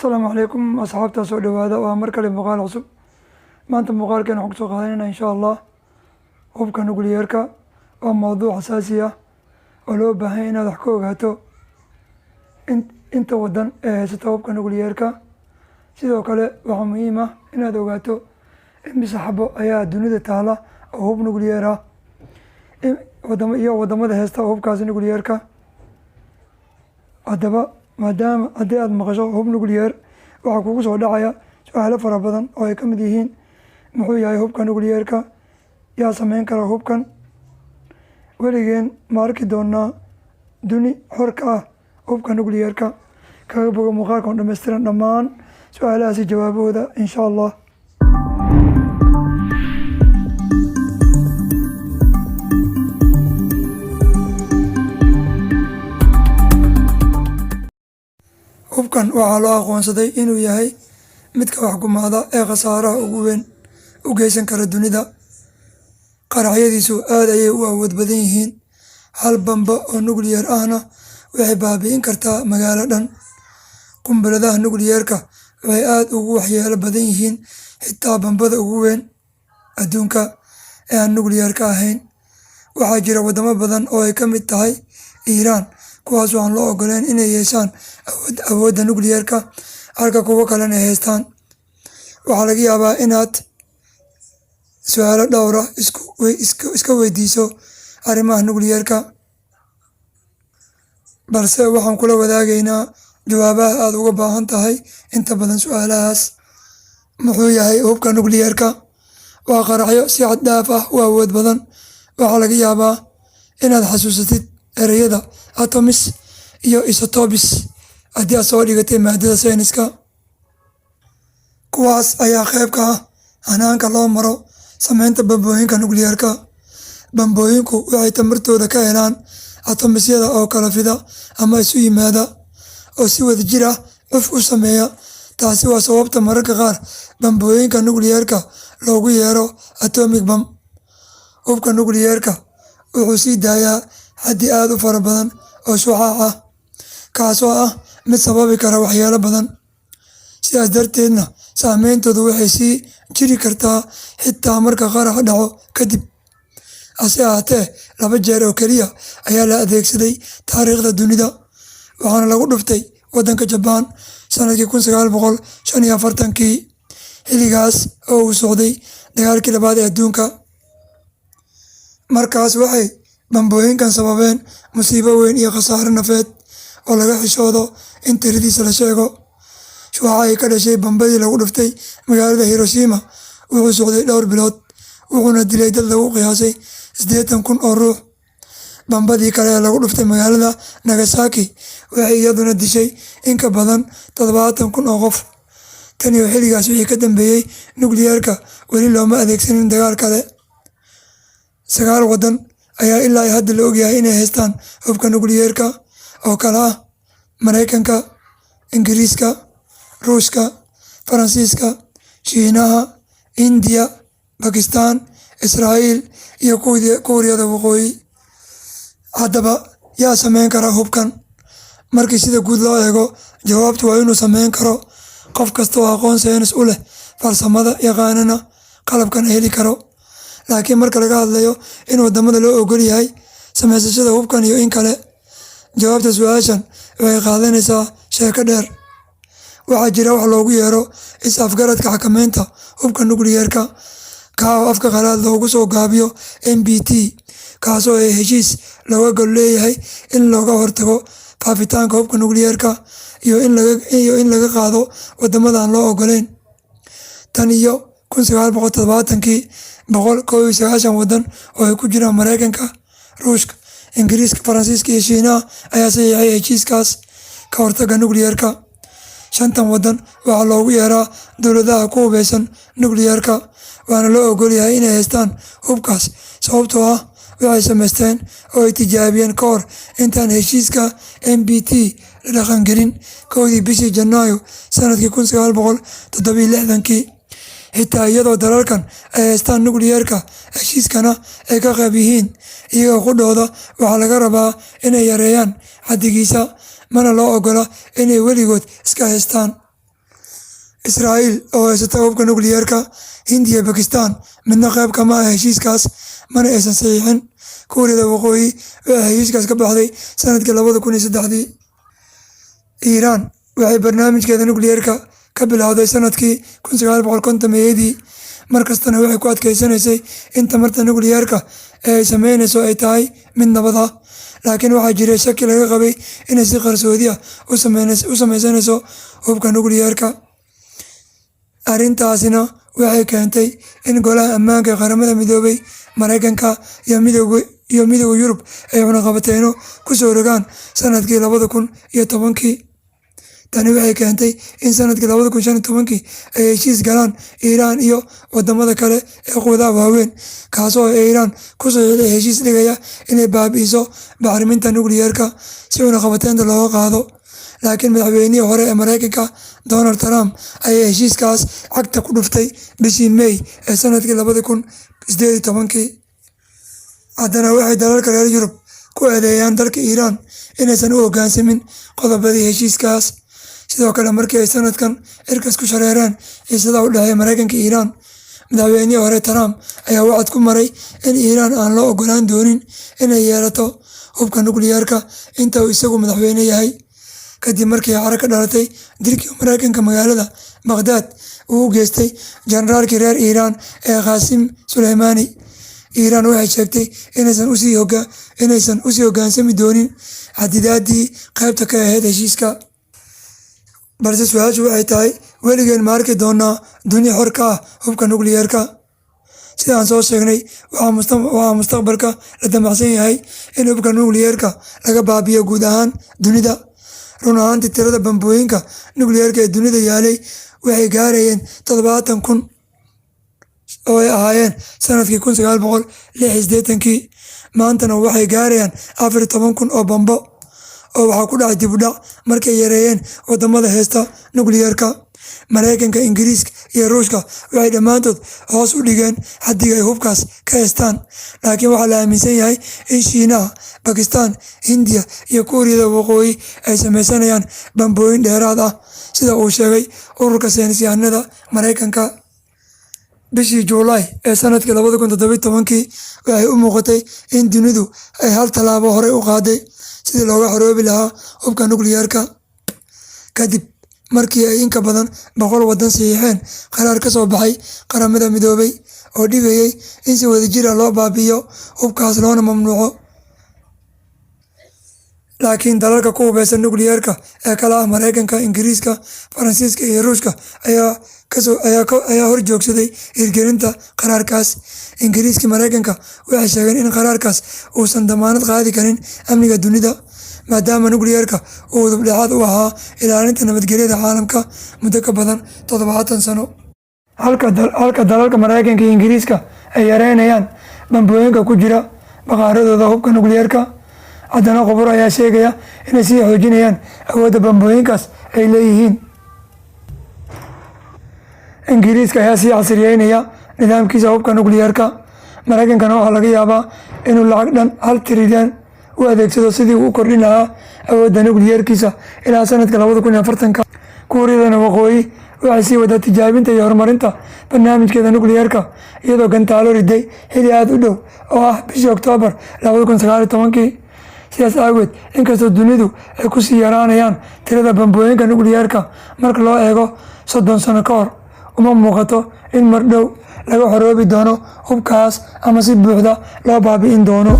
السلام عليكم أصحاب سو دhowaada waa mar kale muuqaal cusub maanta muuqaalkeena waxaan kusoo qaadanayna insha Allah hubka nukliyerka waa mowduuc xasaasi ah oo loo baahan yahay inaad wax ka ogaato inta wadan ee haysta hubka nukliyerka sidoo kale waxaa muhiim ah inaad ogaato Imisa Xabo ayaa dunida Taala oo hub nukliyer ah wadamada haysta hubkaas nukliyerka haddaba maadaama haddii aad maqasho hub nukliyer waxaa kugu soo dhacaya su-aalo fara badan oo ay ka mid yihiin muxuu yahay hubka nukliyerka yaa sameyn kara hubkan weligeen ma arki doonaa duni xor ka ah hubka nukliyerka kaga boga muuqaalkan dhammaystiran dhammaan su-aalahaasi jawaabahooda insha Allah. hubkan waxaa loo aqoonsaday inuu yahay midka wax gumaada ee khasaaraha ugu weyn u geysan kara dunida. qaraxyadiisu aad ayay u awood badan yihiin. hal bamba oo nukliyer ahna waxay baabi'in kartaa magaalo dhan. qunbuladaha nukliyerka waxay aad ugu waxyeelo badan yihiin xitaa bambada ugu weyn adduunka ee aan nukliyerka ahayn. waxaa jira wadamo badan oo ay ka mid tahay Iiraan kuwaas oo aan loo ogoleyn inay yeeshaan awoodda nukliyerka halka kuwo kalena ay haystaan. waxaa laga yaabaa inaad su-aalo dhowr ah iska weydiiso arrimaha nukliyerka, balse waxaan kula wadaagaynaa jawaabaha aad uga baahan tahay inta badan su-aalahaas. muxuu yahay hubka nukliyerka? waa qaraxyo si xad dhaaf ah u awood badan. waxaa laga yaabaa inaad xasuusatid ereyada atomis iyo isotopes haddii aad soo dhigatay maadada sayniska. kuwaas ayaa qayb ka ah hanaanka loo maro sameynta bambooyinka nukliyerka. bambooyinku waxay tamartooda ka helaan atomisyada oo kala fida ama isu yimaada oo si wadajir ah cuf u sameeya. taasi waa sababta mararka qaar bambooyinka nukliyerka loogu yeero atomic bomb. hubka nukliyerka wuxuu sii daayaa xaddi aad u fara badan oo shucaac ah kaasoo ah mid sababi kara waxyeelo badan. sidaas darteedna saameyntoodu waxay sii jiri kartaa xitaa marka qarax dhaco kadib. hase ahaatee 2 jeer oo keliya ayaa la adeegsaday taariikhda dunida, waxaana lagu dhuftay waddanka Jabaan sanadkii 1945 xilligaas oo uu socday dagaalkii labaad ee adduunka. markaas waxay bambooyinkan sababeen musiibo weyn iyo khasaare nafeed oo laga xishoodo in tiradiisa la sheego. shucaaca ay ka dhashay bambadii lagu dhuftay magaalada Hiroshima wuxuu socday dhowr bilood wuxuuna dilay dad lagu qiyaasay 80,000 oo ruux. bambadii kale ee lagu dhuftay magaalada Nagasaki waxay iyaduna dishay in ka badan 70,000 oo qof. tan iyo xilligaas wixii ka dambeeyey nukliyerka weli looma adeegsanin dagaal kale. 9 wadan ayaa ilaa hadda la ogyahay inay haystaan hubka nukliyerka oo kala ah Mareykanka, Ingiriiska, Ruushka, Faransiiska, Shiinaha, Indiya, Bakistaan, Israa'iil iyo Kuuriyada Waqooyi. haddaba yaa sameyn kara hubkan? markii sida guud loo eego jawaabtu waa inuu sameyn karo qof kasta oo aqoon saynis u leh farsamada yaqaanana qalabkan heli karo. laakiin marka laga hadlayo in wadamada loo ogol yahay samaysashada hubkan iyo in kale, jawaabta su-aashan waxay qaadanaysaa sheeko dheer. waxaa jira wax loogu yeero is-afgaradka xakameynta hubka nukliyerka kaa oo afka qalaad loogu soo gaabiyo NPT, kaasoo ay heshiis looga gol leeyahay in looga hortago faafitaanka hubka nukliyerka iyo in laga qaado wadamada aan loo ogoleyn. tan iyo 1970kii 191 wadan oo ay ku jiraan Mareykanka, Ruushka, Ingiriiska, Faransiiska iyo Shiinaha ayaa saxiixay heshiiskaas ka hortagga nukliyerka. 5 wadan waxaa loogu yeeraa dowladaha ku hubeysan nukliyerka, waana loo ogol yahay inay haystaan hubkaas sababtoo ah waxay samaysteen oo ay tijaabiyeen ka hor intaan heshiiska NPT la dhaqangelin 1 bishii Janaayo sanadkii 1967. xitaa iyadoo dalalkan ay haystaan nukliyerka heshiiskana ay ka qayb yihiin, iyagoo qudhooda waxaa laga rabaa inay yareeyaan xaddigiisa mana loo ogola inay weligood iska haystaan. Israa'iil oo haysata hubka nukliyerka, Hindiya iyo Bakistaan midna qayb kama ah heshiiskaas mana aysan saxiixin. Kuuriyada Waqooyi waxay heshiiskaas ka baxday sanadkii 2003. Iiraan waxay barnaamijkeeda nukliyerka ka bilowday sanadkii 1950-meeyadii, markastana waxay ku adkeysanaysay in tamarta nukliyerka ee ay sameynayso ay tahay mid nabad ah. Laakiin waxaa jiray shaki laga qabay inay si qarsoodi ah u sameysanayso hubka nukliyerka. Arrintaasina waxay keentay in Golaha Ammaanka ee Qaramada Midoobay, Mareykanka iyo Midowga Yurub ay cunaqabateeno ku soo rogaan sanadkii 2010. Tani waxay keentay in sanadkii 2015 ay heshiis galaan Iiraan iyo wadamada kale ee quwadaha waaweyn, kaasoo Iiraan ku saxiixday heshiis dhigaya inay baabi'iso bacriminta nukliyerka si cunaqabateynta looga qaado. Laakiin madaxweynihii hore ee Mareykanka Donald Trump ayaa heshiiskaas cagta ku dhuftay bishii May ee sanadkii 2018. Haddana waxay dalalka reer Yurub ku eedeeyaan dalka Iiraan inaysan u hoggaansamin qodobadii heshiiskaas. Sidoo kale markii ay sanadkan cirkas ku shareereen xiisadaha u dhexeeya Mareykanka iyo Iiraan, madaxweynihii hore Trump ayaa wacd ku maray in Iiraan aan loo ogolaan doonin inay yeelato hubka nukliyerka inta uu isagu madaxweyne yahay. Kadib markii ay caro ka dhalatay dilkii Mareykanka magaalada Baghdad uu u geystay generaalkii reer Iiraan ee Qaasim Suleymaani, Iiraan waxay sheegtay inaysan usii hoggaansami doonin xadidaadii qaybta ka ahayd heshiiska. Balse su'aashu waxay tahay, weligeen ma arki doonaa dunia xor ka ah hubka nukliyerka? Sida aan soo sheegnay, waxaa mustaqbalka la damacsan yahay in hubka nukliyerka laga baabi'iyo guud ahaan dunida. Run ahaantii tirada bambooyinka nukliyerka ee dunida yaalay waxay gaarayeen 70,000 oo ay ahaayeen sanadkii 1986. Maantana waxay gaarayaan 14,000 oo bambo, oo waxaa ku dhacay dib u dhac markay yareeyeen wadamada haysta nukliyerka. Mareykanka, Ingiriiska iyo Ruushka waxay dhammaantood hoos u dhigeen xaddiga ay hubkaas ka haystaan. Laakiin waxaa la aaminsan yahay in Shiinaha, Bakistaan, Hindiya iyo Kuuriyada Waqooyi ay sameysanayaan bambooyin dheeraad ah, sida uu sheegay ururka saynisyahanada Mareykanka. Bishii Juulaay ee sanadkii 2017 waxay u muuqatay in dunidu ay hal tallaabo hore u qaaday sidii looga xoroobi lahaa hubka nukliyerka. Kadib markii ay in ka badan 100 wadan saxiixeen qaraar ka soo baxay Qaramada Midoobay oo dhigayay in si wadajir ah loo baabi'iyo hubkaas loona mamnuuco. Laakiin dalalka ku hubeysan nukliyerka ee kala ah Mareykanka, Ingiriiska, Faransiiska iyo Ruushka ayaa hor joogsaday hirgelinta qaraarkaas. Ingiriiska iyo Mareykanka waxay sheegeen in qaraarkaas uusan damaanad qaadi karin amniga dunida, maadaama nukliyerka uu udub dhexaad u ahaa ilaalinta nabadgelyada caalamka muddo ka badan 70 sano. Halka dalalka Mareykanka iyo Ingiriiska ay yareynayaan bambooyinka ku jira baqaaradooda hubka nukliyerka, haddana khubaro ayaa sheegaya inay sii xoojinayaan awoodda bambooyinkaas ay leeyihiin. Ingiriiska ayaa sii casriyeynaya nidaamkiisa hubka nukliyerka. Mareykankana waxaa laga yaabaa inuu lacag dhan 1 trilyan u adeegsado sidii uu u kordhin lahaa awoodda nukliyerkiisa ilaa sanadka 2040. Kuuriyada Waqooyi waxay sii wadaa tijaabinta iyo horumarinta barnaamijkeeda nukliyerka, iyadoo gantaalo riday xilli aad u dhow oo ah bishii Oktoobar 2019. Sidaas aageed, inkastoo dunidu ay ku sii yaraanayaan tirada bambooyinka nukliyerka marka loo eego 30 sano ka hor, uma muuqato in mar dhow laga xoroobi doono hubkaas ama si buuxda loo baabi'in doono.